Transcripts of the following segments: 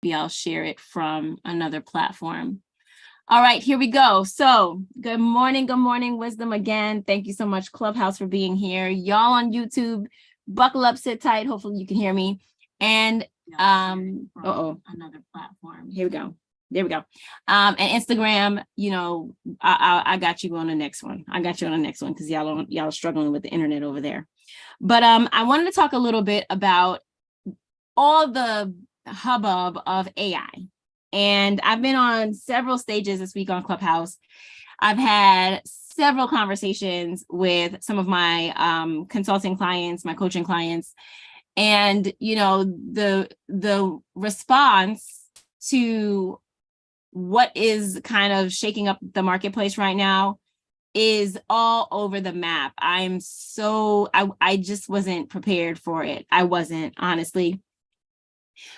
I'll share it from another platform. All right, here we go. So good morning, Wisdom again. Thank you so much, Clubhouse, for being here. Y'all on YouTube, buckle up, sit tight. Hopefully you can hear me. And another platform. Here we go. There we go. And Instagram, I got you on the next one. I got you on the next one because y'all are struggling with the internet over there. But I wanted to talk a little bit about all the hubbub of AI. And I've been on several stages this week on Clubhouse. I've had several conversations with some of my consulting clients, my coaching clients. And, the response to what is kind of shaking up the marketplace right now is all over the map. I just wasn't prepared for it. I wasn't, honestly.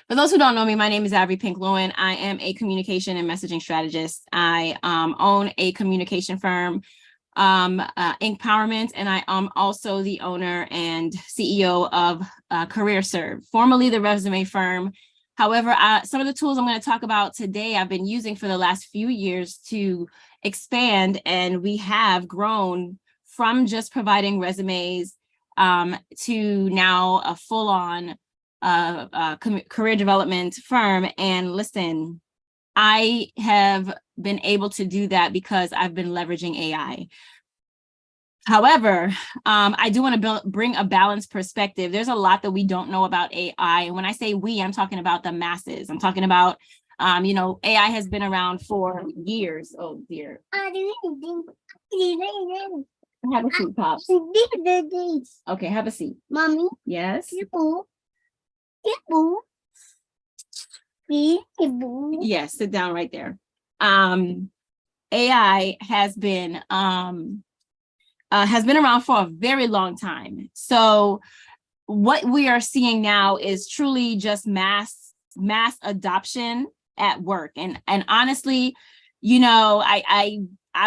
For those who don't know me, my name is Pink-Lewin. I am a communication and messaging strategist. I own a communication firm, Empowerment, and I am also the owner and CEO of CareerServe, formerly the resume firm. However, some of the tools I'm going to talk about today I've been using for the last few years to expand, and we have grown from just providing resumes to now a full-on career development firm. And listen, I have been able to do that because I've been leveraging AI. However, I do want to bring a balanced perspective. There's a lot that we don't know about AI. And when I say we, I'm talking about the masses. I'm talking about, AI has been around for years. Oh, dear. Have a seat, Pops. Okay, have a seat. Mommy? Yes? Yes, sit down right there. AI has been around for a very long time. So what we are seeing now is truly just mass adoption at work. And honestly, I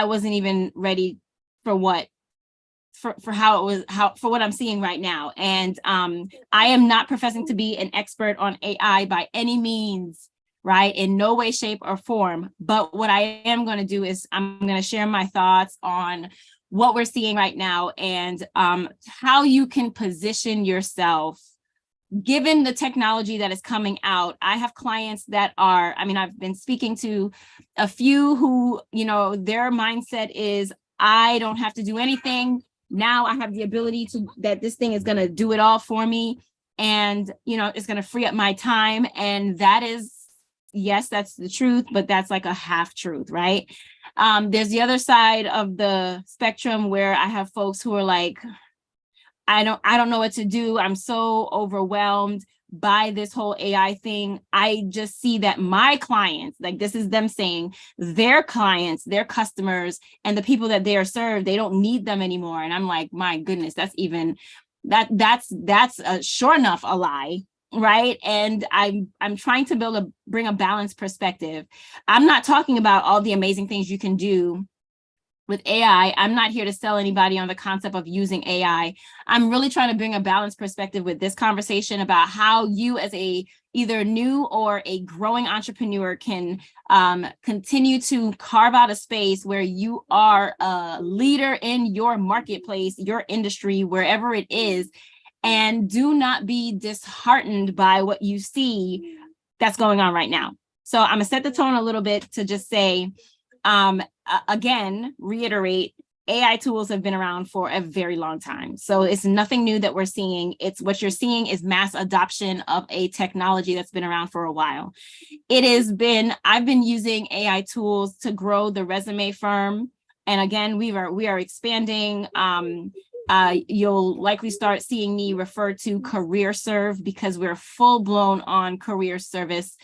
wasn't even ready for what I'm seeing right now. And I am not professing to be an expert on AI by any means, right? In no way, shape, or form. But what I am going to do is I'm going to share my thoughts on what we're seeing right now and how you can position yourself given the technology that is coming out. I have clients that I've been speaking to a few who, their mindset is, I don't have to do anything. Now I have the ability that this thing is going to do it all for me. And, it's going to free up my time. And that is, yes, that's the truth, but that's like a half truth, right? There's the other side of the spectrum where I have folks who are like, I don't know what to do. I'm so overwhelmed by this whole AI thing. I just see that my clients, like this is them saying their clients, their customers, and the people that they are served, they don't need them anymore. And I'm like, my goodness, that's sure enough a lie. Right. And I'm trying to bring a balanced perspective. I'm not talking about all the amazing things you can do with AI. I'm not here to sell anybody on the concept of using AI. I'm really trying to bring a balanced perspective with this conversation about how you as a either new or a growing entrepreneur can continue to carve out a space where you are a leader in your marketplace, your industry, wherever it is, and do not be disheartened by what you see that's going on right now. So I'm gonna set the tone a little bit to just say, again, reiterate, AI tools have been around for a very long time. So it's nothing new that we're seeing. It's what you're seeing is mass adoption of a technology that's been around for a while. I've been using AI tools to grow the resume firm. And again, we are expanding. You'll likely start seeing me refer to CareerServe because we're full blown on career service,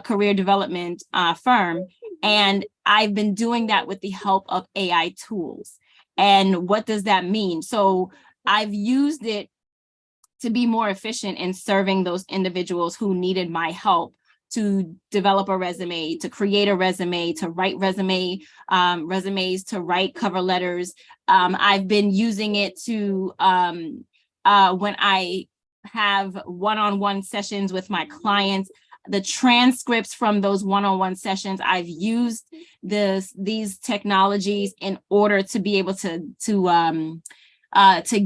career development firm. And I've been doing that with the help of AI tools. And what does that mean? So I've used it to be more efficient in serving those individuals who needed my help to develop a resume, to create a resume, to write resumes, to write cover letters. I've been using it to, when I have one-on-one sessions with my clients, the transcripts from those one-on-one sessions. I've used these technologies in order to be able to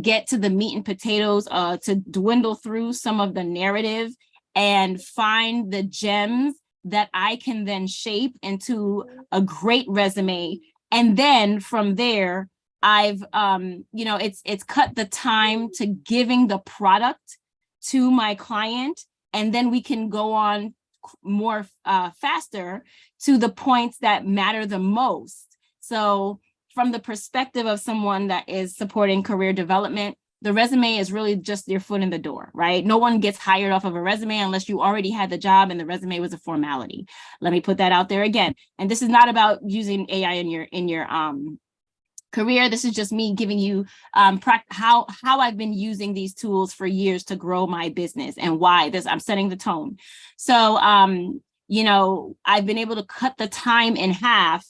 get to the meat and potatoes, to dwindle through some of the narrative and find the gems that I can then shape into a great resume. And then from there, I've, it's cut the time to giving the product to my client. And then we can go on more faster to the points that matter the most. So from the perspective of someone that is supporting career development, the resume is really just your foot in the door, right? No one gets hired off of a resume unless you already had the job and the resume was a formality. Let me put that out there again. And this is not about using AI in your career. This is just me giving you how I've been using these tools for years to grow my business and why I'm setting the tone. So, I've been able to cut the time in half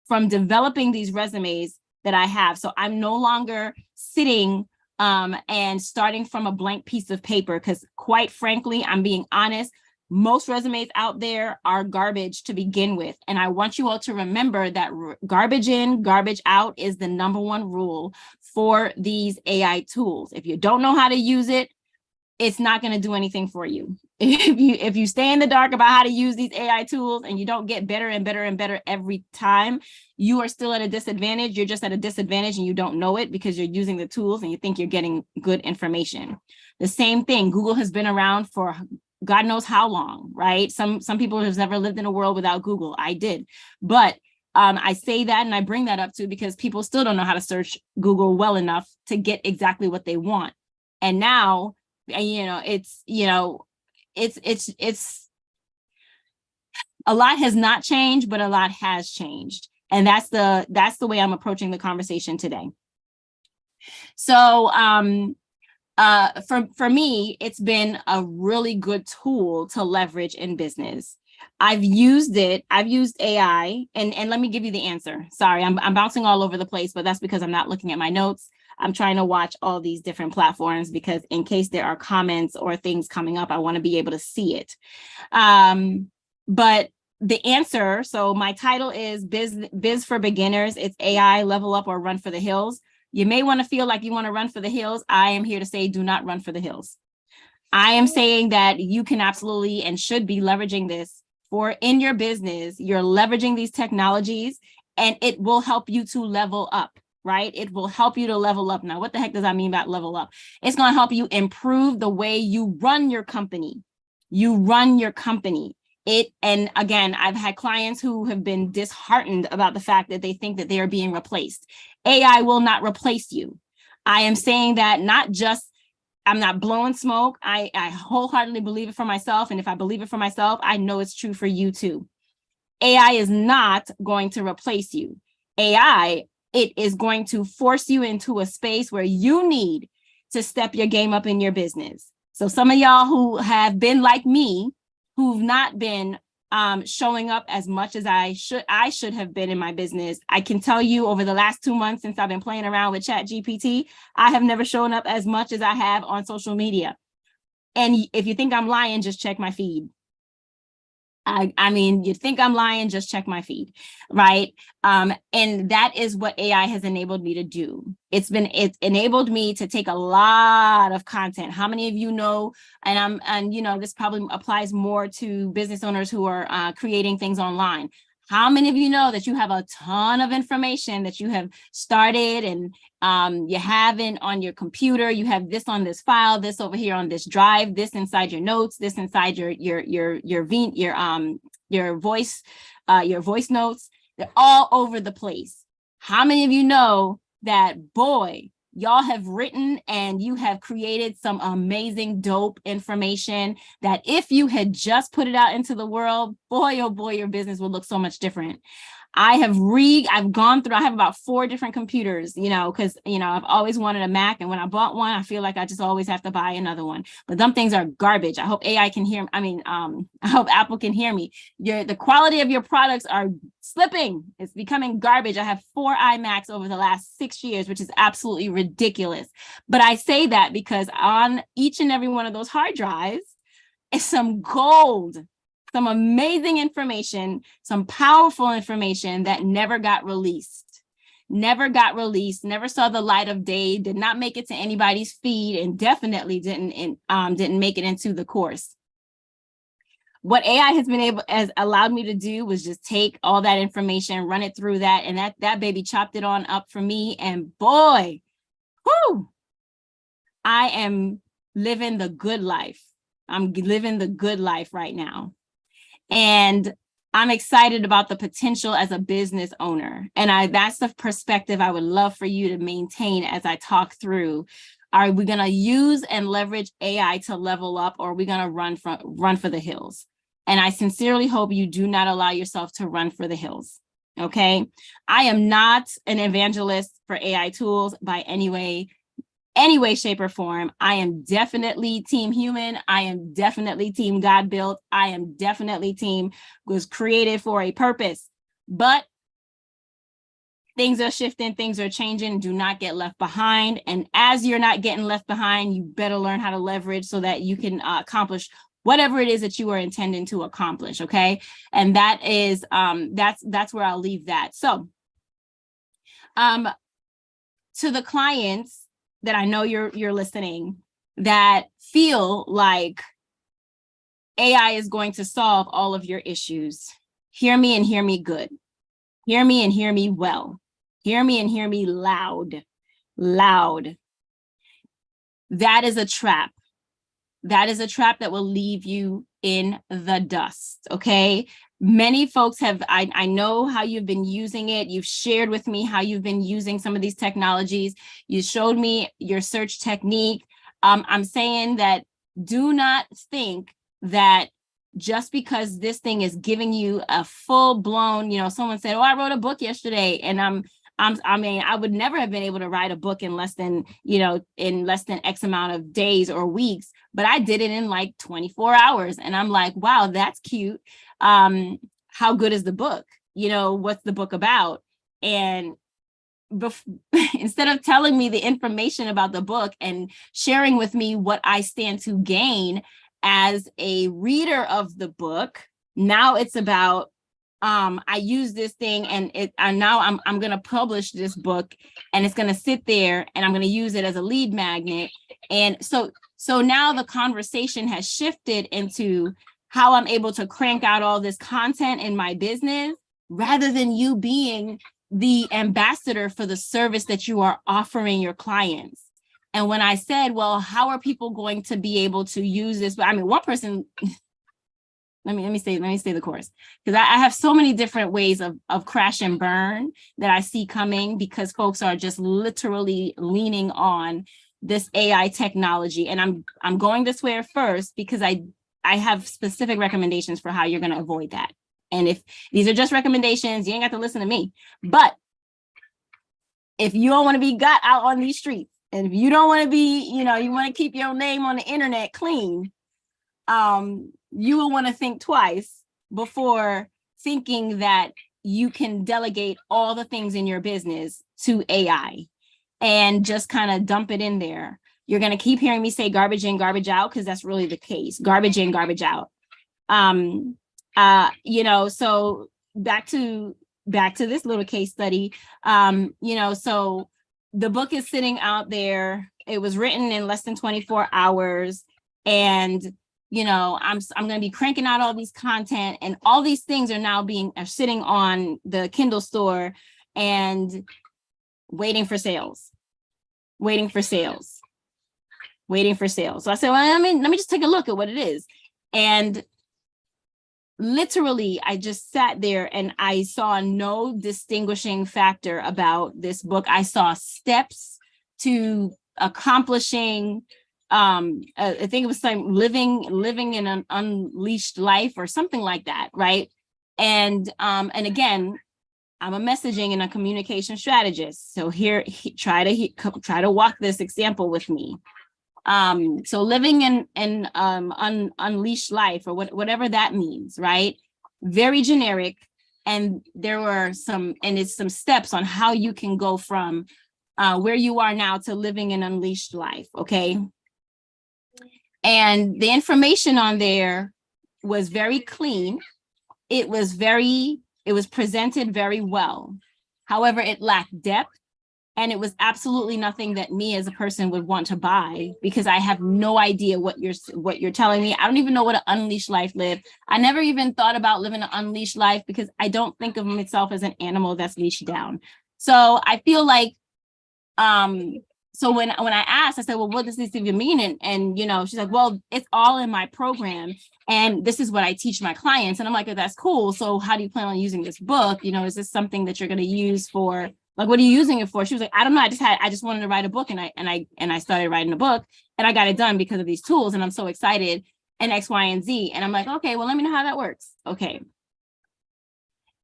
from developing these resumes that I have. So I'm no longer sitting and starting from a blank piece of paper, because quite frankly, I'm being honest, most resumes out there are garbage to begin with. And I want you all to remember that garbage in, garbage out is the #1 rule for these AI tools. If you don't know how to use it, it's not going to do anything for you. If you stay in the dark about how to use these AI tools and you don't get better and better and better every time, you are still at a disadvantage. You're just at a disadvantage and you don't know it because you're using the tools and you think you're getting good information. The same thing, Google has been around for God knows how long, right? Some people have never lived in a world without Google. I did. But I say that and I bring that up too because people still don't know how to search Google well enough to get exactly what they want. And now, it's a lot has not changed, but a lot has changed. And that's the way I'm approaching the conversation today. So for me, it's been a really good tool to leverage in business. I've used AI, and let me give you the answer. Sorry, I'm bouncing all over the place, but that's because I'm not looking at my notes. I'm trying to watch all these different platforms because in case there are comments or things coming up, I want to be able to see it. But the answer, so my title is Biz for Beginners. It's AI, Level Up or Run for the Hills. You may want to feel like you want to run for the hills. I am here to say, do not run for the hills. I am saying that you can absolutely and should be leveraging this for in your business. You're leveraging these technologies and it will help you to level up. Right? It will help you to level up. Now, what the heck does that mean about level up? It's going to help you improve the way you run your company. And again, I've had clients who have been disheartened about the fact that they think that they are being replaced. AI will not replace you. I am saying that I'm not blowing smoke. I wholeheartedly believe it for myself. And if I believe it for myself, I know it's true for you too. AI is not going to replace you. It is going to force you into a space where you need to step your game up in your business. So some of y'all who have been like me, who've not been showing up as much as I should have been in my business, I can tell you over the last 2 months since I've been playing around with ChatGPT, I have never shown up as much as I have on social media. And if you think I'm lying, just check my feed. I mean, you think I'm lying, just check my feed, right? And that is what AI has enabled me to do. It's enabled me to take a lot of content. How many of you know, and this probably applies more to business owners who are creating things online. How many of you know that you have a ton of information that you have started and you have it on your computer? You have this on this file, this over here on this drive, this inside your notes, this inside your voice notes. They're all over the place. How many of you know that, boy, y'all have written and you have created some amazing, dope information that if you had just put it out into the world, boy, oh boy, your business would look so much different. I've gone through, I have about 4 different computers, because, I've always wanted a Mac. And when I bought one, I feel like I just always have to buy another one. But them things are garbage. I hope AI can hear. I hope Apple can hear me. The quality of your products are slipping. It's becoming garbage. I have 4 iMacs over the last 6 years, which is absolutely ridiculous. But I say that because on each and every one of those hard drives is some gold. some amazing information, some powerful information that never got released, never saw the light of day, did not make it to anybody's feed, and definitely didn't make it into the course. What AI has allowed me to do was just take all that information, run it through that, and that baby chopped it on up for me. And boy, whoo, I am living the good life. I'm living the good life right now. And I'm excited about the potential as a business owner. And that's the perspective I would love for you to maintain as I talk through. Are we going to use and leverage AI to level up, or are we going to run for the hills? And I sincerely hope you do not allow yourself to run for the hills. Okay. I am not an evangelist for AI tools by any way, shape, or form. I am definitely team human. I am definitely team God built. I am definitely team was created for a purpose. But things are shifting, things are changing. Do not get left behind. And as you're not getting left behind, you better learn how to leverage so that you can accomplish whatever it is that you are intending to accomplish. Okay. And that is, that's where I'll leave that. So, to the clients that I know you're listening that feel like AI is going to solve all of your issues, hear me and hear me good. Hear me and hear me well. Hear me and hear me loud. That is a trap. That is a trap that will leave you in the dust, okay? Many folks have, I know how you've been using it. You've shared with me how you've been using some of these technologies. You showed me your search technique. I'm saying that do not think that just because this thing is giving you a full blown, someone said, oh, I wrote a book yesterday, and I would never have been able to write a book in less than X amount of days or weeks, but I did it in like 24 hours. And I'm like, wow, that's cute. How good is the book? What's the book about? And instead of telling me the information about the book and sharing with me what I stand to gain as a reader of the book, now it's about, I use this thing and now I'm going to publish this book, and it's going to sit there, and I'm going to use it as a lead magnet. And so now the conversation has shifted into how I'm able to crank out all this content in my business, rather than you being the ambassador for the service that you are offering your clients. And when I said, well, how are people going to be able to use this? I mean, one person, let me stay the course, because I have so many different ways of crash and burn that I see coming, because folks are just literally leaning on this AI technology. And I'm going this way first because I have specific recommendations for how you're going to avoid that. And if these are just recommendations, you ain't got to listen to me. But if you don't want to be got out on these streets, and if you don't want to be, you want to keep your name on the internet clean, you will want to think twice before thinking that you can delegate all the things in your business to AI and just kind of dump it in there. You're going to keep hearing me say garbage in, garbage out, because that's really the case. Garbage in, garbage out. So back to this little case study. So the book is sitting out there. It was written in less than 24 hours. And, I'm going to be cranking out all these content, and all these things are now sitting on the Kindle store and waiting for sales. So I said, well, let me just take a look at what it is. And literally, I just sat there and I saw no distinguishing factor about this book. I saw steps to accomplishing, I think it was like living in an unleashed life or something like that, right? And again, I'm a messaging and a communication strategist. So here, try to walk this example with me. So living in unleashed life, or whatever that means, right? Very generic. And there were some steps on how you can go from where you are now to living an unleashed life. Okay. And the information on there was very clean. It was presented very well. However, it lacked depth, and it was absolutely nothing that me as a person would want to buy, because I have no idea what you're telling me. I don't even know what an unleashed life live. I never even thought about living an unleashed life, because I don't think of myself as an animal that's leashed down. So I feel like, so when I asked, I said, well, what does this even mean? And she's like, well, it's all in my program, and this is what I teach my clients. And I'm like, oh, that's cool. So how do you plan on using this book? Is this something that you're going to use for, like, what are you using it for? She was like, I don't know. I just wanted to write a book, and I started writing a book, and I got it done because of these tools. And I'm so excited, and X, Y, and Z. And I'm like, okay, well, let me know how that works. Okay.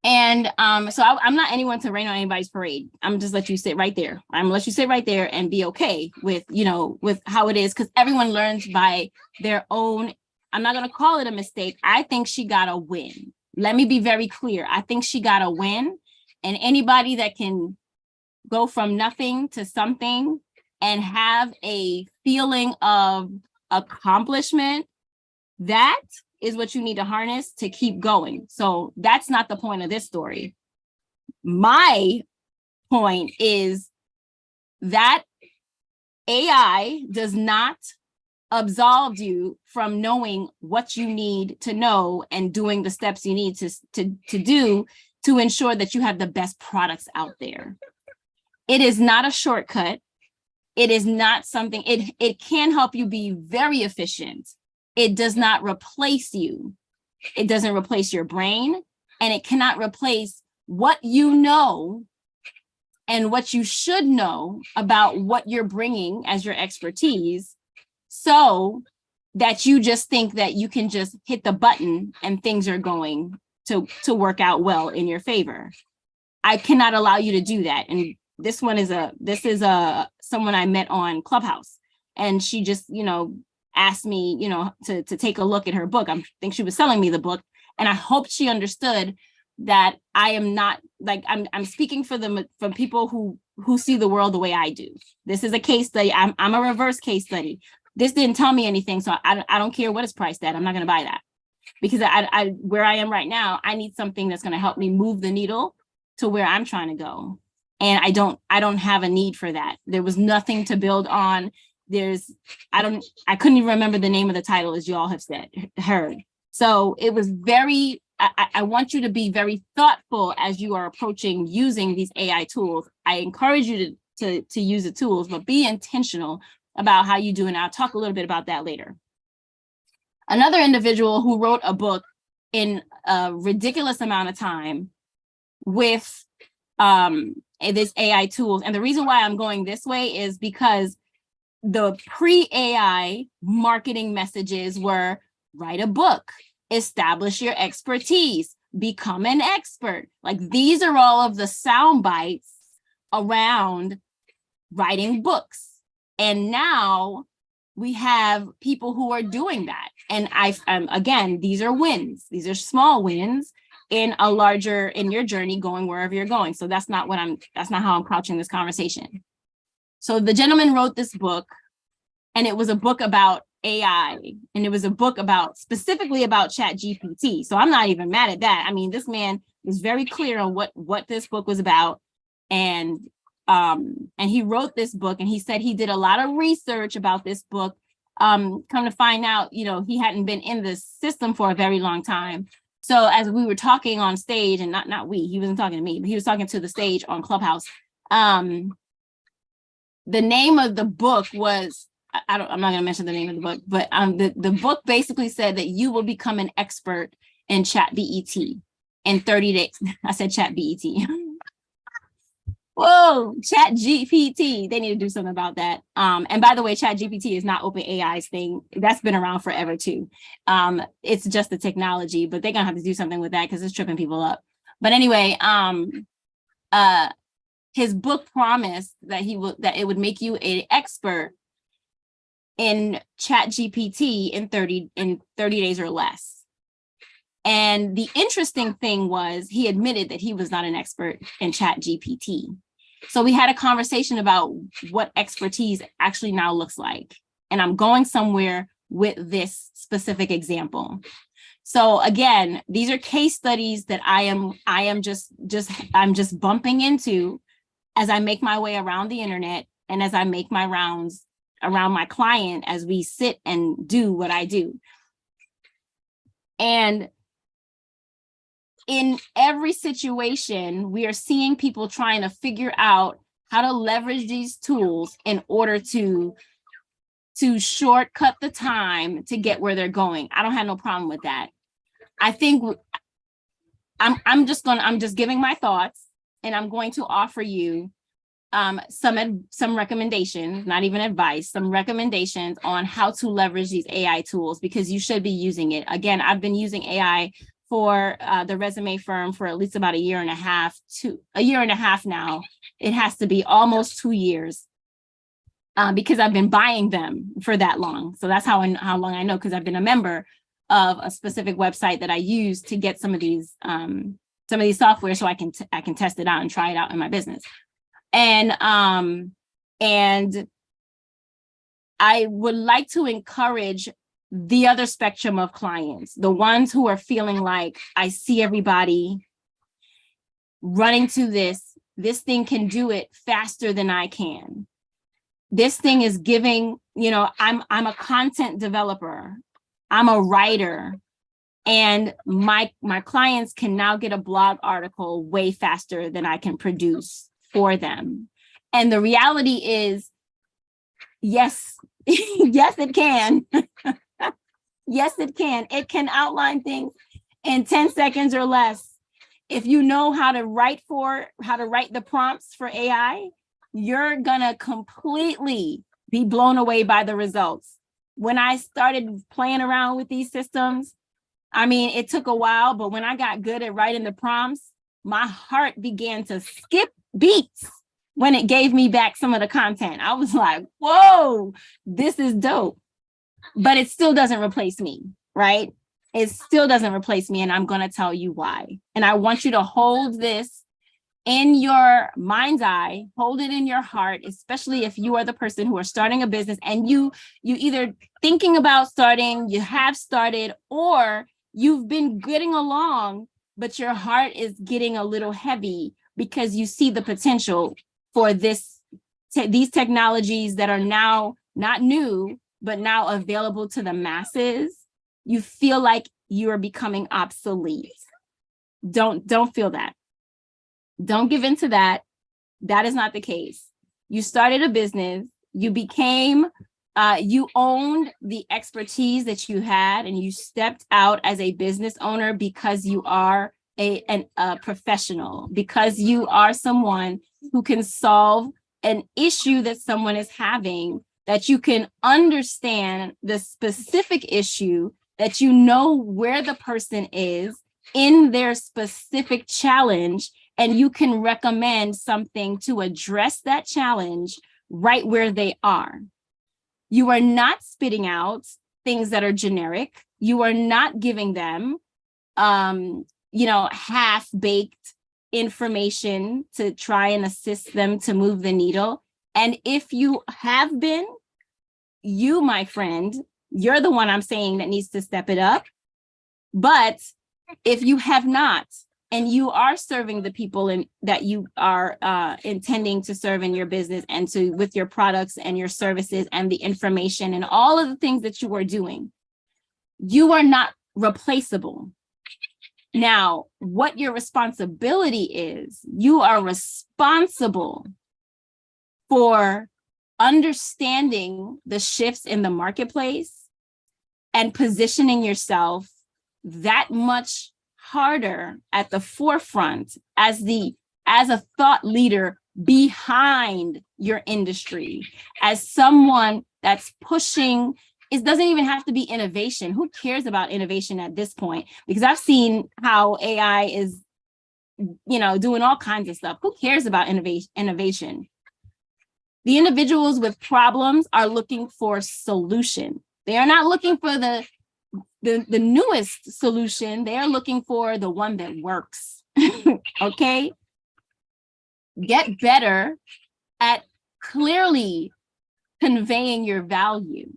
And so I'm not anyone to rain on anybody's parade. I'm just let you sit right there. I'm gonna let you sit right there and be okay with, with how it is, because everyone learns by their own. I'm not gonna call it a mistake. I think she got a win. Let me be very clear. I think she got a win, and anybody that can go from nothing to something and have a feeling of accomplishment, that is what you need to harness to keep going. So that's not the point of this story. My point is that AI does not absolve you from knowing what you need to know and doing the steps you need to do to ensure that you have the best products out there. It is not a shortcut. It is not something, it can help you be very efficient. It does not replace you. It doesn't replace your brain, and it cannot replace what you know and what you should know about what you're bringing as your expertise, so that you just think that you can just hit the button and things are going to work out well in your favor. I cannot allow you to do that. And this is someone I met on Clubhouse, and she just, asked me, to take a look at her book. I think she was selling me the book, and I hope she understood that I am not, like, I'm speaking for people who see the world the way I do. This is a case study. I'm a reverse case study. This didn't tell me anything, so I don't care what it's priced at. I'm not going to buy that, because I where I am right now, I need something that's going to help me move the needle to where I'm trying to go, and I don't have a need for that. There was nothing to build on. I couldn't even remember the name of the title, as you all have heard. So it was I want you to be very thoughtful as you are approaching using these AI tools. I encourage you to use the tools, but be intentional about how you do. And I'll talk a little bit about that later. Another individual who wrote a book in a ridiculous amount of time with this AI tools. And the reason why I'm going this way is because the pre-AI marketing messages were: write a book, establish your expertise, become an expert. Like, these are all of the sound bites around writing books. And now we have people who are doing that. And again, these are wins. These are small wins in your journey going wherever you're going. So that's not how I'm couching this conversation. So the gentleman wrote this book, and it was a book about AI, and it was a book specifically about ChatGPT. So I'm not even mad at that. I mean, this man was very clear on what this book was about. And he wrote this book, and he said he did a lot of research about this book. Come to find out, he hadn't been in this system for a very long time. So as we were talking on stage, and he wasn't talking to me, but he was talking to the stage on Clubhouse. The name of the book was, I'm not going to mention the name of the book, but the book basically said that you will become an expert in ChatBET in 30 days. I said ChatBET. Whoa, ChatGPT. They need to do something about that. And by the way, ChatGPT is not OpenAI's thing. That's been around forever too. It's just the technology, but they're gonna have to do something with that because it's tripping people up. But anyway, his book promised that it would make you an expert in ChatGPT in 30 days or less. And the interesting thing was, he admitted that he was not an expert in ChatGPT. So we had a conversation about what expertise actually now looks like. And I'm going somewhere with this specific example. So again, these are case studies that I'm just bumping into as I make my way around the internet and as I make my rounds around my client as we sit and do what I do. And in every situation, we are seeing people trying to figure out how to leverage these tools in order to shortcut the time to get where they're going. I don't have no problem with that. I think I'm just giving my thoughts, and I'm going to offer you some recommendations, not even advice, some recommendations on how to leverage these AI tools, because you should be using it. Again, I've been using AI for the resume firm for at least about a year and a half now. It has to be almost 2 years because I've been buying them for that long. So that's how long I know, because I've been a member of a specific website that I use to get some of these software so I can test it out and try it out in my business. And I would like to encourage the other spectrum of clients, the ones who are feeling like, I see everybody running to this thing can do it faster than I can. This thing is giving, I'm a content developer, I'm a writer, and my clients can now get a blog article way faster than I can produce for them. And the reality is, yes, yes, it can. Yes, it can. It can outline things in 10 seconds or less. If you know how to write the prompts for AI, you're gonna completely be blown away by the results. When I started playing around with these systems, I mean, it took a while, but when I got good at writing the prompts, my heart began to skip beats when it gave me back some of the content. I was like, whoa, this is dope. But it still doesn't replace me, right? It still doesn't replace me, and I'm going to tell you why. And I want you to hold this in your mind's eye, hold it in your heart, especially if you are the person who are starting a business and you either thinking about starting, you have started, or you've been getting along, but your heart is getting a little heavy because you see the potential for these technologies that are now not new, but now available to the masses. You feel like you are becoming obsolete. Don't feel that. Don't give into that. That is not the case. You started a business, you owned the expertise that you had, and you stepped out as a business owner because you are a professional, because you are someone who can solve an issue that someone is having, that you can understand the specific issue, that you know where the person is in their specific challenge, and you can recommend something to address that challenge right where they are. You are not spitting out things that are generic. You are not giving them, half-baked information to try and assist them to move the needle. And if you have been, you, my friend, you're the one I'm saying that needs to step it up. But if you have not, and you are serving the people that you are intending to serve in your business and with your products and your services and the information and all of the things that you are doing, you are not replaceable. Now, what your responsibility is, you are responsible for understanding the shifts in the marketplace and positioning yourself that much harder at the forefront as a thought leader behind your industry, as someone that's pushing. It doesn't even have to be innovation. Who cares about innovation at this point? Because I've seen how AI is, doing all kinds of stuff. Who cares about innovation? The individuals with problems are looking for solution. They are not looking for the newest solution. They are looking for the one that works. Okay? Get better at clearly conveying your value,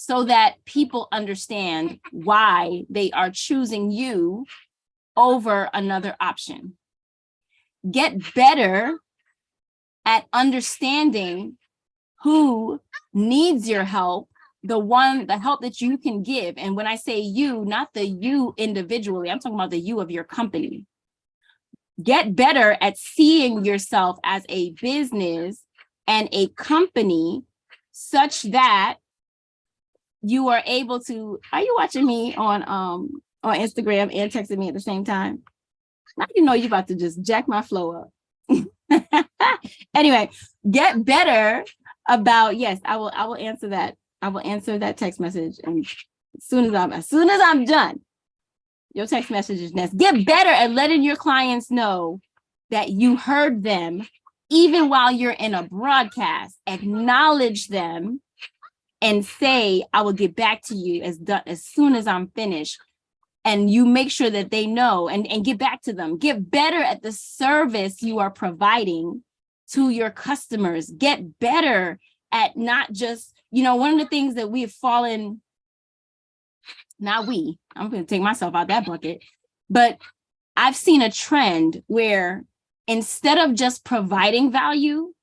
so that people understand why they are choosing you over another option. Get better at understanding who needs your help, the help that you can give. And when I say you, not the you individually, I'm talking about the you of your company. Get better at seeing yourself as a business and a company such that you are able to, are you watching me on Instagram and texting me at the same time? Now you know you're about to just jack my flow up. Anyway, get better about, yes, I will answer that. I will answer that text message. And as soon as I'm done, your text message is next. Get better at letting your clients know that you heard them, even while you're in a broadcast. Acknowledge them and say, I will get back to you as soon as I'm finished. And you make sure that they know and get back to them. Get better at the service you are providing to your customers. Get better at not just, one of the things that we've fallen, I'm going to take myself out that bucket, but I've seen a trend where instead of just providing value,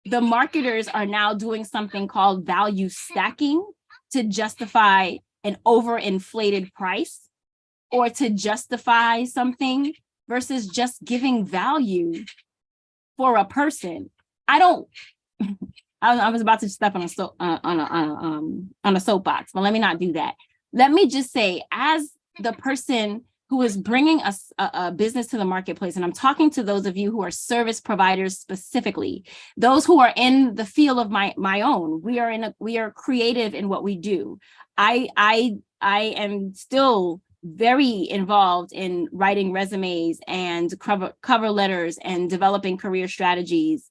the marketers are now doing something called value stacking to justify an overinflated price or to justify something versus just giving value for a person. I was about to step on a soapbox, but let me not do that. Let me just say, as the person who is bringing a business to the marketplace, and I'm talking to those of you who are service providers specifically, those who are in the field of my own. We are creative in what we do. I am still very involved in writing resumes and cover letters and developing career strategies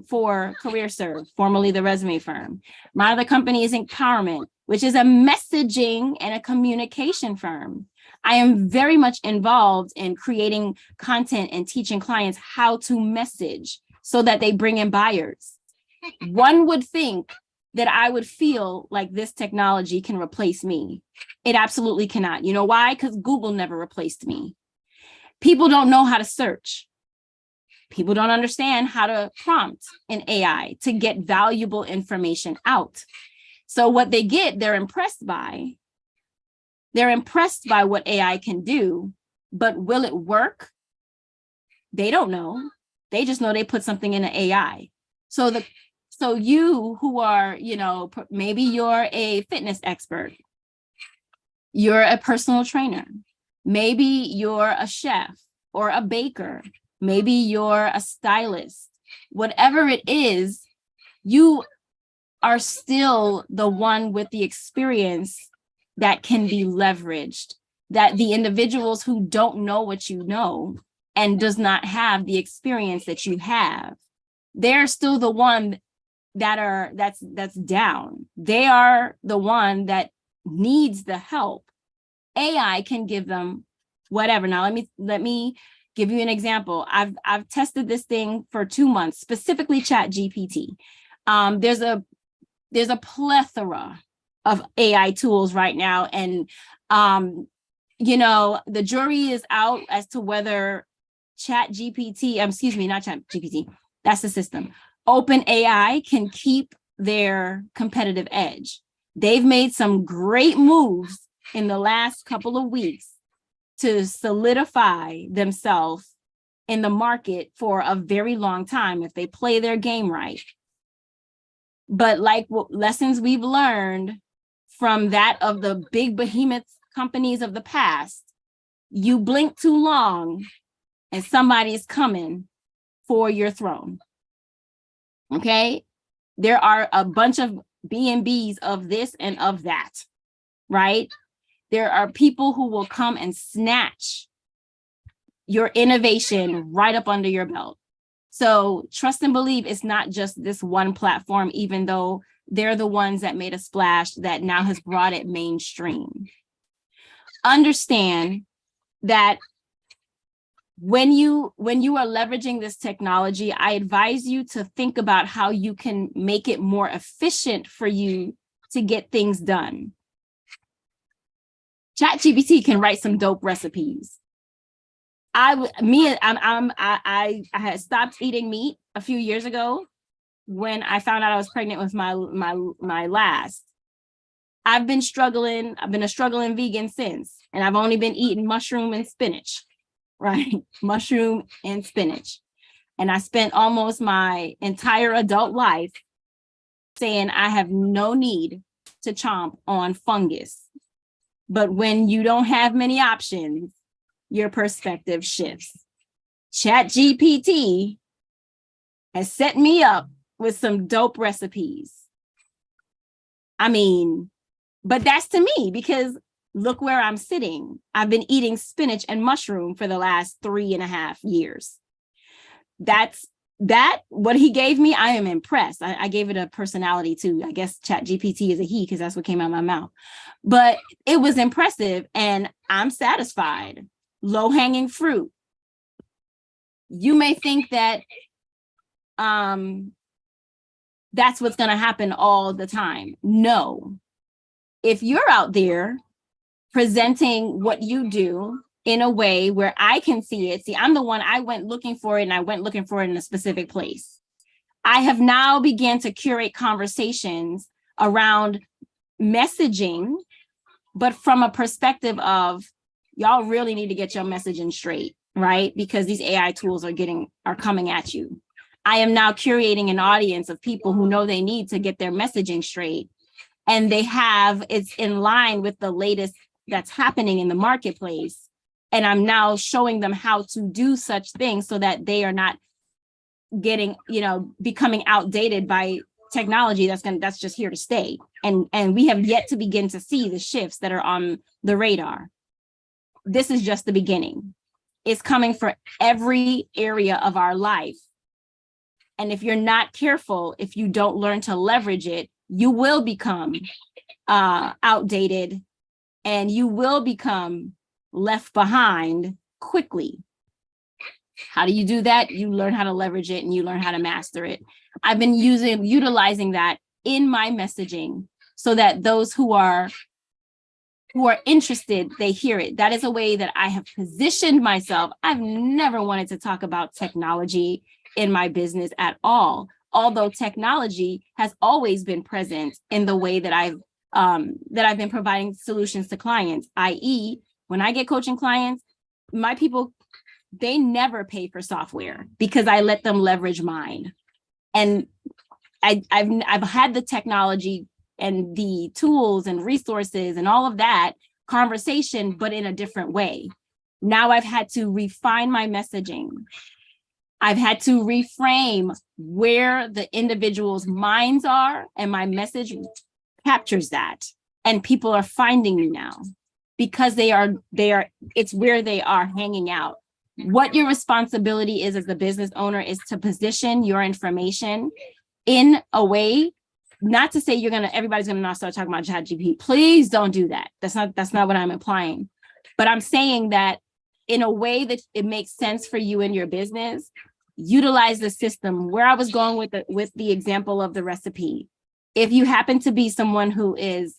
for CareerServe, formerly the resume firm. My other company is Empowerment, which is a messaging and a communication firm. I am very much involved in creating content and teaching clients how to message so that they bring in buyers. One would think that I would feel like this technology can replace me. It absolutely cannot. You know why? Because Google never replaced me. People don't know how to search. People don't understand how to prompt an AI to get valuable information out. So what they get, they're impressed by. They're impressed by what AI can do, but will it work? They don't know. They just know they put something in an AI. So you who are, maybe you're a fitness expert, you're a personal trainer, maybe you're a chef or a baker, maybe you're a stylist, whatever it is, you are still the one with the experience that can be leveraged, that the individuals who don't know what you know and does not have the experience that you have, they're still the one that's down. They are the one that needs the help. AI can give them whatever. Now let me give you an example. I've tested this thing for 2 months, specifically ChatGPT. There's a plethora of AI tools right now. And, the jury is out as to whether not ChatGPT, that's the system. OpenAI can keep their competitive edge. They've made some great moves in the last couple of weeks to solidify themselves in the market for a very long time if they play their game right. But like lessons we've learned from that of the big behemoth companies of the past, you blink too long and somebody's coming for your throne. Okay? There are a bunch of B&Bs of this and of that, right? There are people who will come and snatch your innovation right up under your belt. So trust and believe it's not just this one platform, even though they're the ones that made a splash that now has brought it mainstream. Understand that when you are leveraging this technology, I advise you to think about how you can make it more efficient for you to get things done. ChatGPT can write some dope recipes. I had stopped eating meat a few years ago when I found out I was pregnant with my last. I've been a struggling vegan since, and I've only been eating mushroom and spinach, right? Mushroom and spinach. And I spent almost my entire adult life saying I have no need to chomp on fungus. But when you don't have many options, your perspective shifts. ChatGPT has set me up with some dope recipes. I mean, but that's to me because look where I'm sitting. I've been eating spinach and mushroom for the last 3.5 years. That's what he gave me. I am impressed. I gave it a personality too. I guess ChatGPT is a he because that's what came out of my mouth. But it was impressive and I'm satisfied. Low-hanging fruit. You may think that that's what's going to happen all the time. No. If you're out there presenting what you do in a way where I can see it, I'm the one, I went looking for it and I went looking for it in a specific place. I have now began to curate conversations around messaging, but from a perspective of y'all really need to get your messaging straight, right? Because these AI tools are coming at you. I am now curating an audience of people who know they need to get their messaging straight. And it's in line with the latest that's happening in the marketplace. And I'm now showing them how to do such things so that they are not getting, becoming outdated by technology that's just here to stay. And we have yet to begin to see the shifts that are on the radar. This is just the beginning. It's coming for every area of our life. And if you're not careful, if you don't learn to leverage it, you will become outdated and you will become left behind quickly. How do you do that? You learn how to leverage it and you learn how to master it. I've been utilizing that in my messaging so that those who are interested, they hear it. That is a way that I have positioned myself. I've never wanted to talk about technology in my business at all, although technology has always been present in the way that I've been providing solutions to clients, i.e., when I get coaching clients, my people, they never pay for software because I let them leverage mine. And I've had the technology and the tools and resources and all of that conversation, but in a different way. Now I've had to refine my messaging. I've had to reframe where the individual's minds are, and my message captures that. And people are finding me now because it's where they are hanging out. What your responsibility is as a business owner is to position your information in a way, not to say everybody's gonna not start talking about ChatGPT. Please don't do that. That's not what I'm implying. But I'm saying that in a way that it makes sense for you and your business, utilize the system. Where I was going with the example of the recipe. If you happen to be someone who is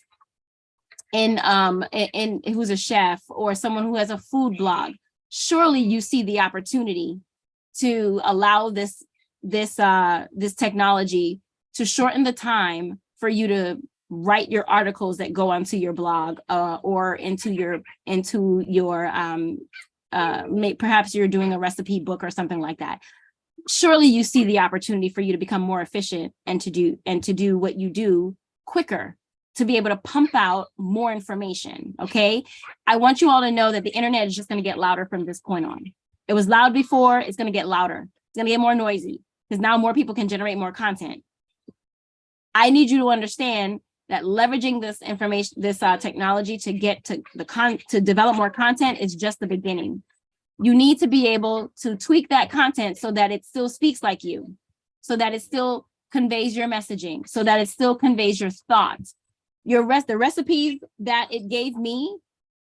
who's a chef or someone who has a food blog, surely you see the opportunity to allow this technology to shorten the time for you to write your articles that go onto your blog or into your perhaps you're doing a recipe book or something like that. Surely you see the opportunity for you to become more efficient and to do what you do quicker, to be able to pump out more information. Okay. I want you all to know that the internet is just going to get louder from this point on. It was loud before, it's going to get louder. It's going to get more noisy because now more people can generate more content. I need you to understand that leveraging this information, this technology to get to develop more content is just the beginning. You need to be able to tweak that content so that it still speaks like you, so that it still conveys your messaging, so that it still conveys your thoughts. The recipes that it gave me,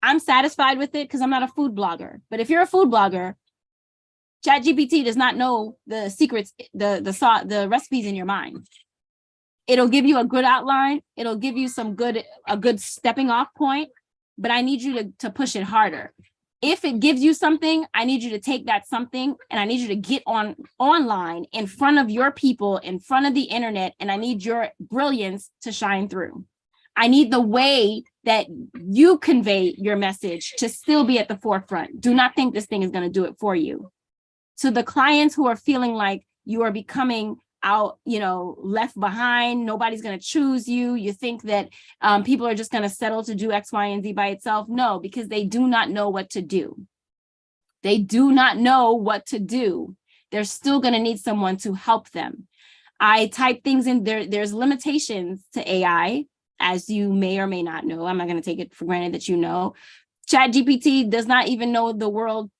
I'm satisfied with it because I'm not a food blogger. But if you're a food blogger, ChatGPT does not know the secrets, the recipes in your mind. It'll give you a good outline. It'll give you a good stepping off point, but I need you to push it harder. If it gives you something, I need you to take that something and I need you to get online in front of your people, in front of the internet, and I need your brilliance to shine through. I need the way that you convey your message to still be at the forefront. Do not think this thing is going to do it for you. So the clients who are feeling like you are becoming out, left behind, nobody's going to choose you. You think that people are just going to settle to do X, Y, and Z by itself. No, because they do not know what to do. They do not know what to do. They're still going to need someone to help them. I type things in there. There's limitations to AI, as you may or may not know. I'm not going to take it for granted that you know. ChatGPT does not even know the world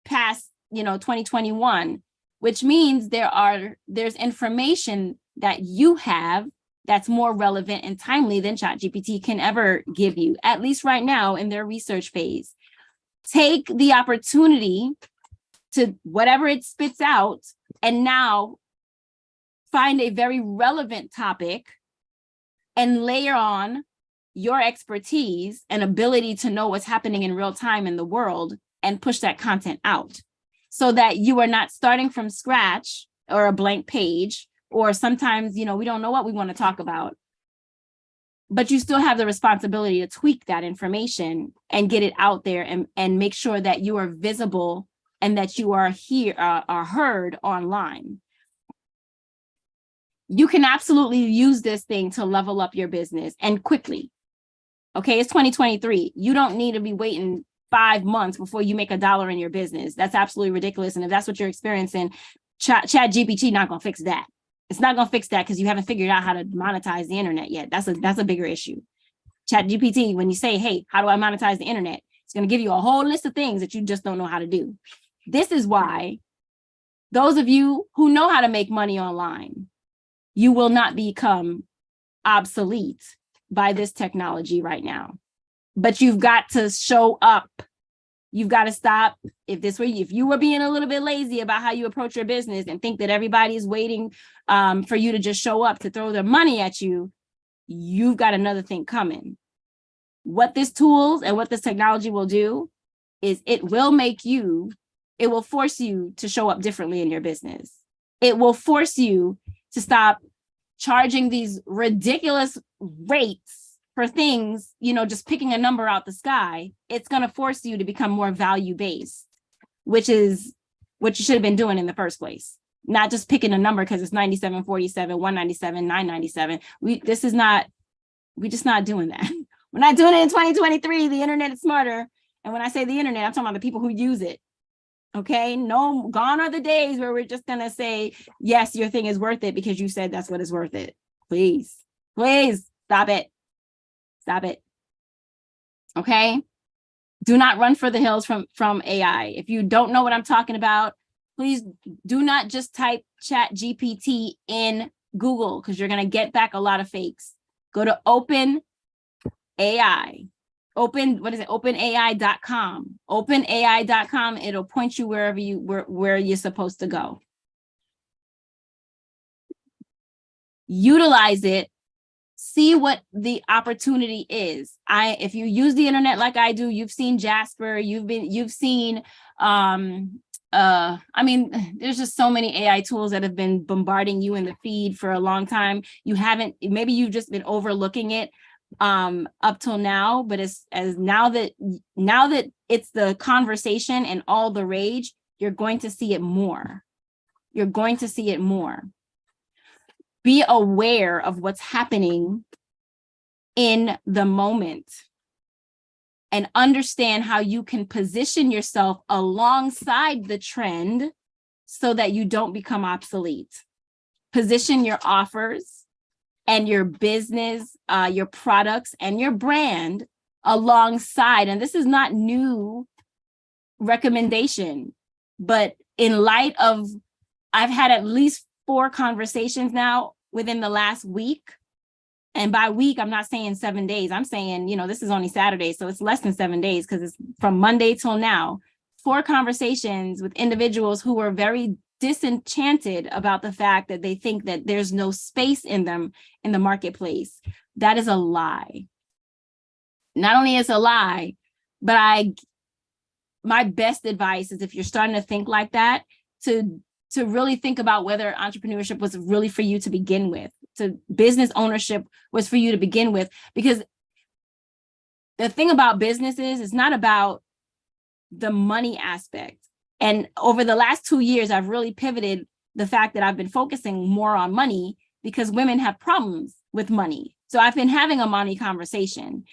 past 2021, which means there's information that you have that's more relevant and timely than ChatGPT can ever give you, at least right now in their research phase. Take the opportunity to whatever it spits out and now find a very relevant topic and layer on your expertise and ability to know what's happening in real time in the world and push that content out, so that you are not starting from scratch or a blank page, or sometimes, we don't know what we want to talk about, but you still have the responsibility to tweak that information and get it out there and make sure that you are visible and that you are heard online. You can absolutely use this thing to level up your business and quickly. Okay, it's 2023. You don't need to be waiting 5 months before you make $1 in your business. That's absolutely ridiculous. And if that's what you're experiencing, ChatGPT not gonna fix that. It's not gonna fix that because you haven't figured out how to monetize the internet yet. That's a bigger issue. ChatGPT, when you say, hey, how do I monetize the internet? It's gonna give you a whole list of things that you just don't know how to do. This is why those of you who know how to make money online, you will not become obsolete by this technology right now. But you've got to show up. You've got to stop. If you were being a little bit lazy about how you approach your business and think that everybody is waiting for you to just show up to throw their money at you, you've got another thing coming. What this tools and what this technology will do is it will force you to show up differently in your business. It will force you to stop charging these ridiculous rates for things, just picking a number out the sky. It's going to force you to become more value-based, which is what you should have been doing in the first place. Not just picking a number because it's 97, 47, 197, 997. We're just not doing that. We're not doing it in 2023. The internet is smarter. And when I say the internet, I'm talking about the people who use it. Okay, no, gone are the days where we're just going to say, yes, your thing is worth it because you said that's what is worth it. Please stop it. Stop it. Okay. Do not run for the hills from AI. If you don't know what I'm talking about, please do not just type ChatGPT in Google because you're going to get back a lot of fakes. Go to OpenAI. OpenAI.com. OpenAI.com. It'll point you where you're supposed to go. Utilize it. See what the opportunity is. If you use the internet like I do, you've seen Jasper, you've seen there's just so many AI tools that have been bombarding you in the feed for a long time. Maybe you've just been overlooking it up till now, but now that it's the conversation and all the rage, you're going to see it more. You're going to see it more. Be aware of what's happening in the moment and understand how you can position yourself alongside the trend so that you don't become obsolete. Position your offers and your business, your products and your brand alongside. And this is not new recommendation, but in light of, I've had at least 4 conversations now within the last week. And by week, I'm not saying 7 days. I'm saying, this is only Saturday, so it's less than 7 days because it's from Monday till now. 4 conversations with individuals who were very disenchanted about the fact that they think that there's no space in them in the marketplace. That is a lie. Not only is a lie, but my best advice is, if you're starting to think like that, to really think about whether entrepreneurship was really for you to begin with, to business ownership was for you to begin with. Because the thing about business is, it's not about the money aspect. And over the last 2 years, I've really pivoted the fact that I've been focusing more on money, because women have problems with money. So I've been having a money conversation.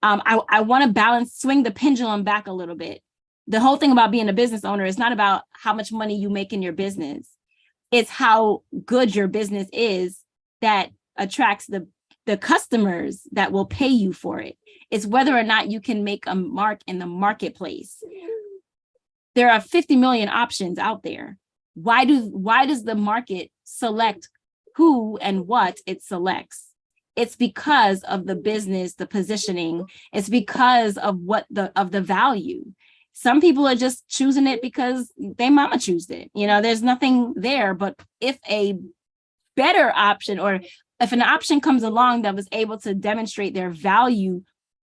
I want to swing the pendulum back a little bit. The whole thing about being a business owner is not about how much money you make in your business. It's how good your business is that attracts the customers that will pay you for it. It's whether or not you can make a mark in the marketplace. There are 50 million options out there. Why does the market select who and what it selects? It's because of the business, the positioning. It's because of the value. Some people are just choosing it because their mama chose it. There's nothing there. But if a better option, or if an option comes along that was able to demonstrate their value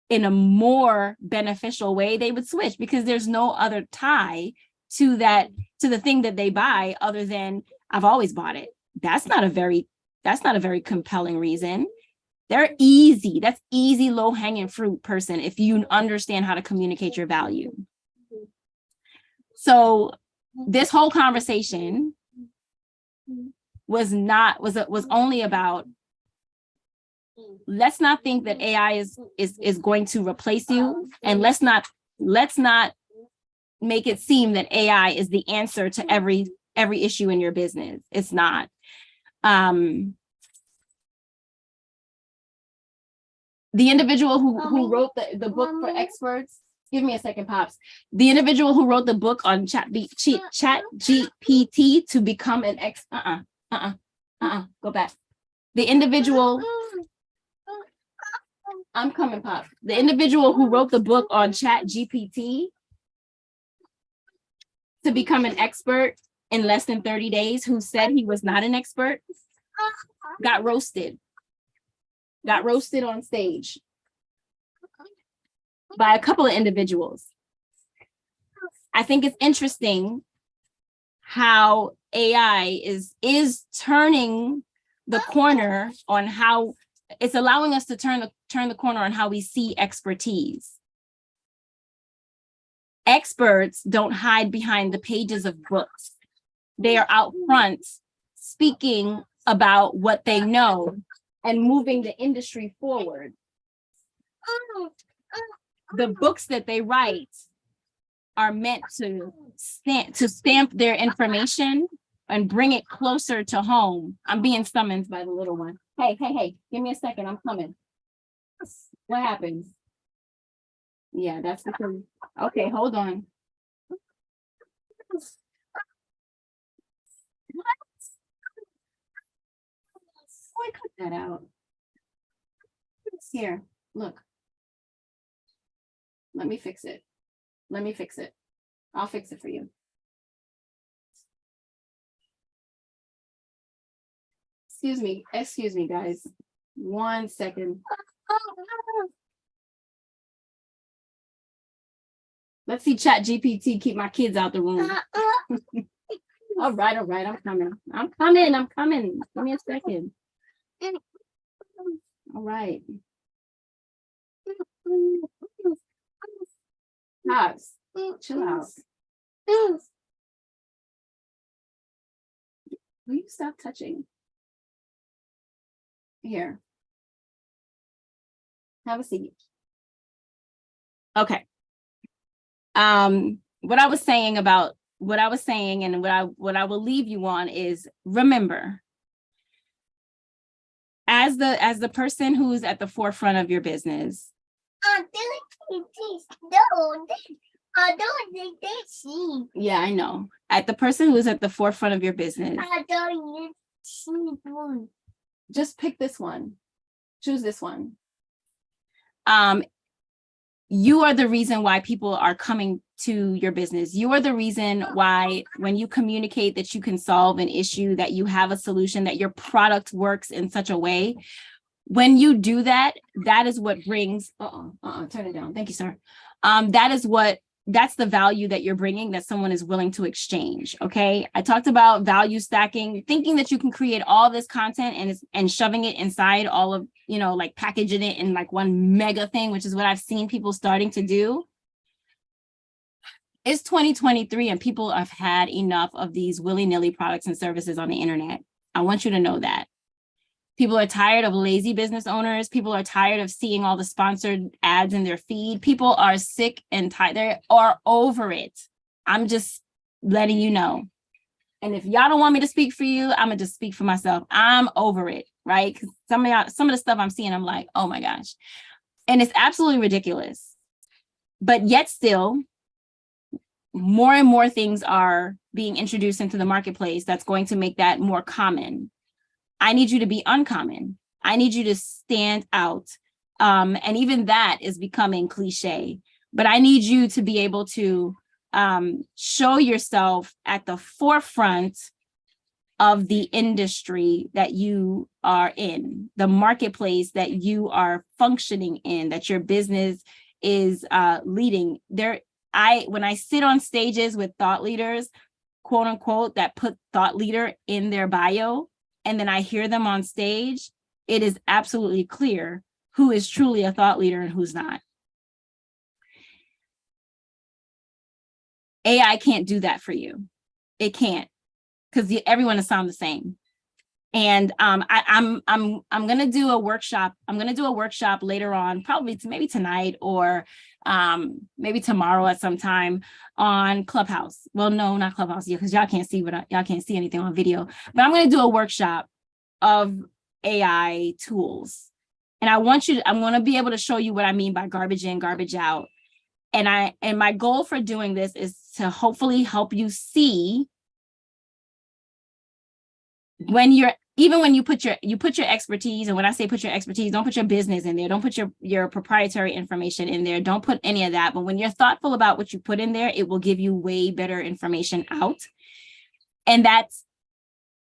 in a more beneficial way, they would switch, because there's no other tie to the thing that they buy other than, I've always bought it. That's not a very compelling reason. That's easy, low-hanging fruit, person, if you understand how to communicate your value. So this whole conversation was only about, let's not think that AI is going to replace you, and let's not make it seem that AI is the answer to every issue in your business. It's not. The individual who wrote the book for experts, give me a second, Pops. The individual who wrote the book on chat GPT to become an go back. The individual, I'm coming, Pop. The individual who wrote the book on chat GPT to become an expert in less than 30 days, who said he was not an expert, got roasted on stage by a couple of individuals. I think it's interesting how AI is turning the corner on how it's allowing us to turn the corner on how we see expertise. Experts don't hide behind the pages of books. They are out front speaking about what they know and moving the industry forward. The books that they write are meant to stamp their information and bring it closer to home. I'm being summoned by the little one. Hey, give me a second, I'm coming. What happens? Yeah, that's because, okay, hold on. What? Oh, I cut that out. Here, look. Let me fix it. I'll fix it for you. Excuse me, guys. 1 second. Let's see Chat GPT keep my kids out the room. All right, I'm coming. Give me a second. All right. Pops, chill out. Will you stop touching? Here. Have a seat. Okay. What I was saying and what I will leave you on is, remember, as the person who's at the forefront of your business. Yeah, I know. At the person who is at the forefront of your business. Just pick this one. Choose this one. you are the reason why people are coming to your business. You are the reason why when you communicate that you can solve an issue, that you have a solution, that your product works in such a way. When you do that, that is what brings, turn it down. Thank you, sir. That's the value that you're bringing that someone is willing to exchange. Okay. I talked about value stacking, thinking that you can create all this content and shoving it inside all of, like packaging it in like one mega thing, which is what I've seen people starting to do. It's 2023 and people have had enough of these willy-nilly products and services on the internet. I want you to know that. People are tired of lazy business owners. People are tired of seeing all the sponsored ads in their feed. People are sick and tired. They are over it. I'm just letting you know. And if y'all don't want me to speak for you, I'm gonna just speak for myself. I'm over it, right? Because some of the stuff I'm seeing, I'm like, oh my gosh. And it's absolutely ridiculous. But yet still, more and more things are being introduced into the marketplace that's going to make that more common. I need you to be uncommon. I need you to stand out. And even that is becoming cliche, but I need you to be able to show yourself at the forefront of the industry that you are in, the marketplace that you are functioning in, that your business is leading. When I sit on stages with thought leaders, quote unquote, that put thought leader in their bio, and then I hear them on stage, it is absolutely clear who is truly a thought leader and who's not. AI can't do that for you. It can't, because everyone is sound the same. And I'm gonna do a workshop. I'm gonna do a workshop later on, probably maybe tonight or maybe tomorrow at some time on Clubhouse. Well, no, not Clubhouse, yeah, because y'all can't see y'all can't see anything on video. But I'm gonna do a workshop of AI tools, and I'm gonna be able to show you what I mean by garbage in, garbage out. And my goal for doing this is to hopefully help you see when you put your expertise, and when I say put your expertise, don't put your business in there, don't put your proprietary information in there, don't put any of that. But when you're thoughtful about what you put in there, it will give you way better information out. And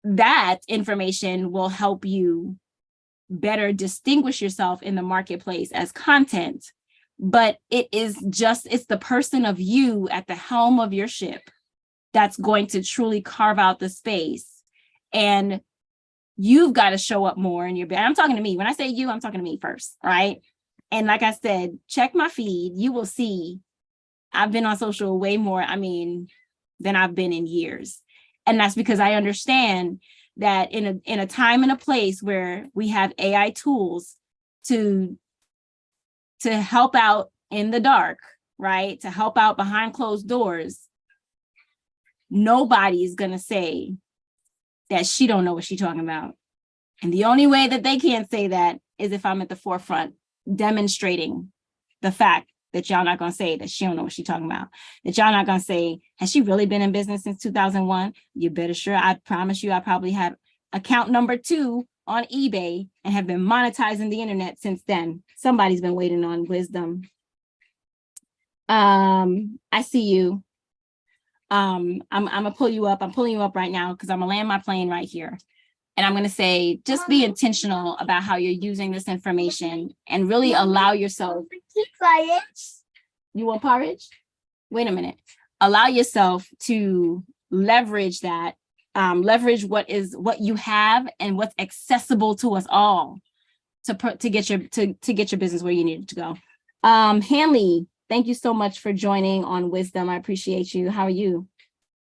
that information will help you better distinguish yourself in the marketplace as content. But it's the person of you at the helm of your ship that's going to truly carve out the space. And you've got to show up more in your bed. I'm talking to me. When I say you, I'm talking to me first, right? And like I said, check my feed. You will see I've been on social way more, than I've been in years. And that's because I understand that in a time and a place where we have AI tools to help out in the dark, right? To help out behind closed doors, nobody's going to say that she don't know what she's talking about. And the only way that they can't say that is if I'm at the forefront demonstrating the fact that y'all not going to say that she don't know what she's talking about. That y'all not going to say, has she really been in business since 2001? You better sure. I promise you, I probably have account number 2 on eBay and have been monetizing the internet since then. Somebody's been waiting on wisdom. I see you. I'm gonna pull you up. I'm pulling you up right now because I'm gonna land my plane right here. And I'm gonna say, just be intentional about how you're using this information and really allow yourself. You want porridge? Wait a minute. Allow yourself to leverage that, leverage what you have and what's accessible to us all to get your business where you need it to go. Hanley, thank you so much for joining on Wisdom. I appreciate you. How are you?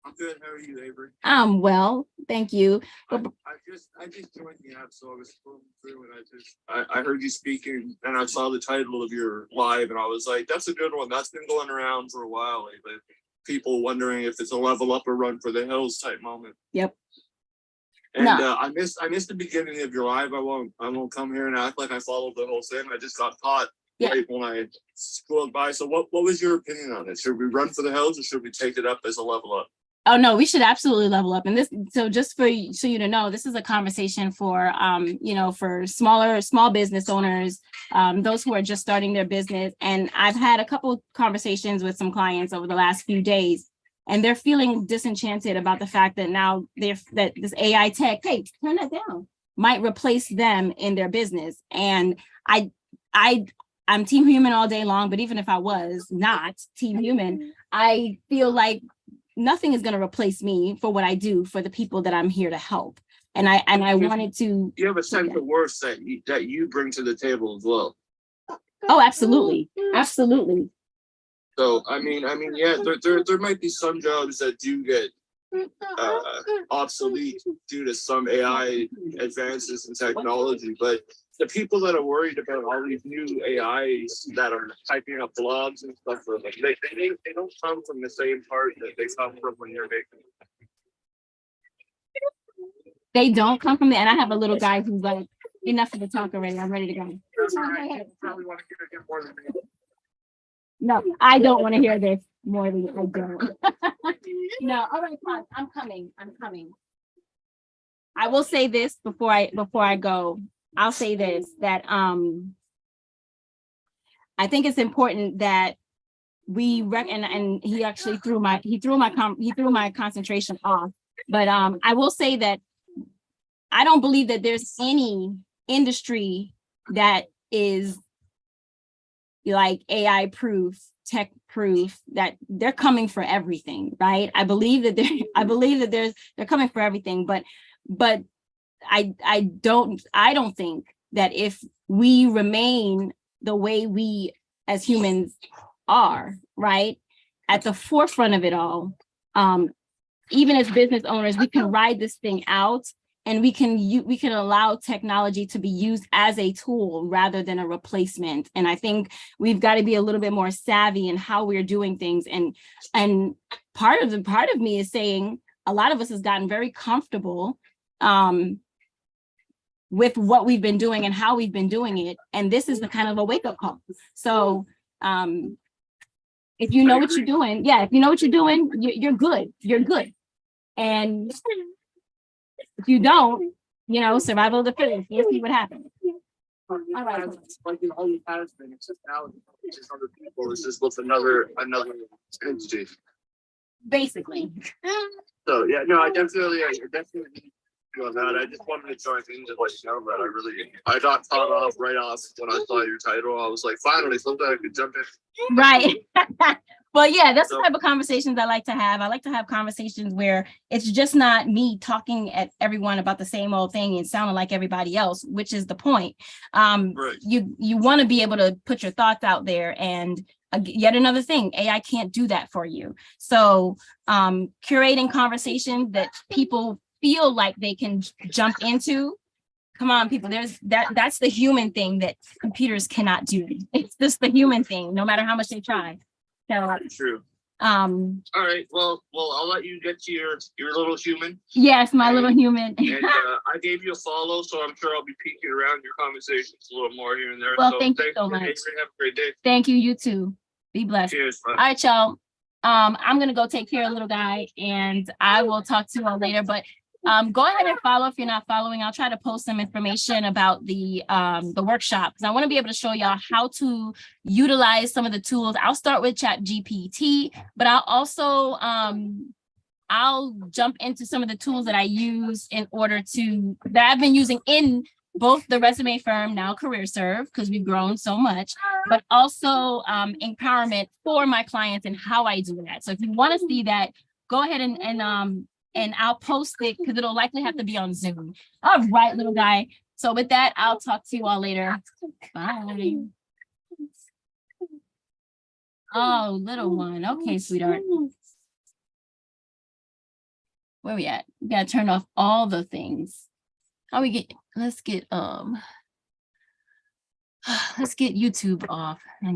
I'm good. How are you, Avery? I'm well, thank you. I just joined the app, so I was scrolling through and I heard you speaking and I saw the title of your live and I was like, that's a good one. That's been going around for a while lately. People wondering if it's a level up or run for the hills type moment. Yep. And no. I missed the beginning of your live. I won't come here and act like I followed the whole thing. I just got caught. Yeah. Right when I scrolled by. So what was your opinion on it? Should we run for the hills or should we take it up as a level up? Oh no, we should absolutely level up. And this, so just for so you to know, this is a conversation for for small business owners, those who are just starting their business. And I've had a couple conversations with some clients over the last few days, and they're feeling disenchanted about the fact that now that this AI tech, hey, turn that down, might replace them in their business. And I I'm team human all day long, but even if I was not team human, I feel like nothing is going to replace me for what I do for the people that I'm here to help. And I wanted to. You have a sense of worth that you bring to the table as well. Oh, absolutely. Absolutely. So, I mean, yeah, there might be some jobs that do get obsolete due to some AI advances in technology, but the people that are worried about all these new AIs that are typing up blogs and stuff, they don't come from the same part that they come from when you're making. They don't come from there. And I have a little guy who's like, enough of the talk already. I'm ready to go. Probably want to hear it more than me. No, I don't want to hear this more than I don't. No, all right, Paz, I'm coming. I will say this before I go. I'll say this, that I think it's important that we and he actually threw my concentration off. But I will say that I don't believe that there's any industry that is like AI proof, tech proof, that they're coming for everything, right? I believe that they're coming for everything, but I don't think that if we remain the way we as humans are, right, at the forefront of it all, even as business owners, we can ride this thing out, and we can allow technology to be used as a tool rather than a replacement. And I think we've got to be a little bit more savvy in how we're doing things. And part of me is saying a lot of us has gotten very comfortable with what we've been doing and how we've been doing it. And this is the kind of a wake-up call. So if you know what you're doing, you're good. You're good. And if you don't, survival of the fittest. You'll see what happens. All right. Like it always has been. It's just now it's just other people. It's just with another entity. Basically. So yeah, no, I definitely feel that. I just wanted to join in to let you know that I got caught off right off when I saw your title. I was like, finally, something I could jump in. Right. Well, yeah, that's the type of conversations I like to have. I like to have conversations where it's just not me talking at everyone about the same old thing and sounding like everybody else, which is the point. Right. You want to be able to put your thoughts out there, and yet another thing, AI can't do that for you. So curating conversations that people feel like they can jump into. Come on, people, that's the human thing that computers cannot do. It's just the human thing, no matter how much they try. So true. All right. Well, I'll let you get to your little human. Yes, my little human. And I gave you a follow, so I'm sure I'll be peeking around your conversations a little more here and there. Well, so thank you so much. Have a great day. Thank you. You too. Be blessed. Cheers. Bye. All right, y'all. I'm gonna go take care of little guy, and I will talk to you all later. But go ahead and follow if you're not following. I'll try to post some information about the workshop, because I want to be able to show y'all how to utilize some of the tools. I'll start with ChatGPT, but I'll also I'll jump into some of the tools that I use that I've been using in both the resume firm, now CareerServe, because we've grown so much, but also empowerment for my clients and how I do that. So if you want to see that, go ahead and I'll post it, because it'll likely have to be on Zoom. All right, little guy. So with that, I'll talk to you all later. Bye. Oh, little one. Okay, sweetheart. Where we at? We gotta turn off all the things. Let's get YouTube off. And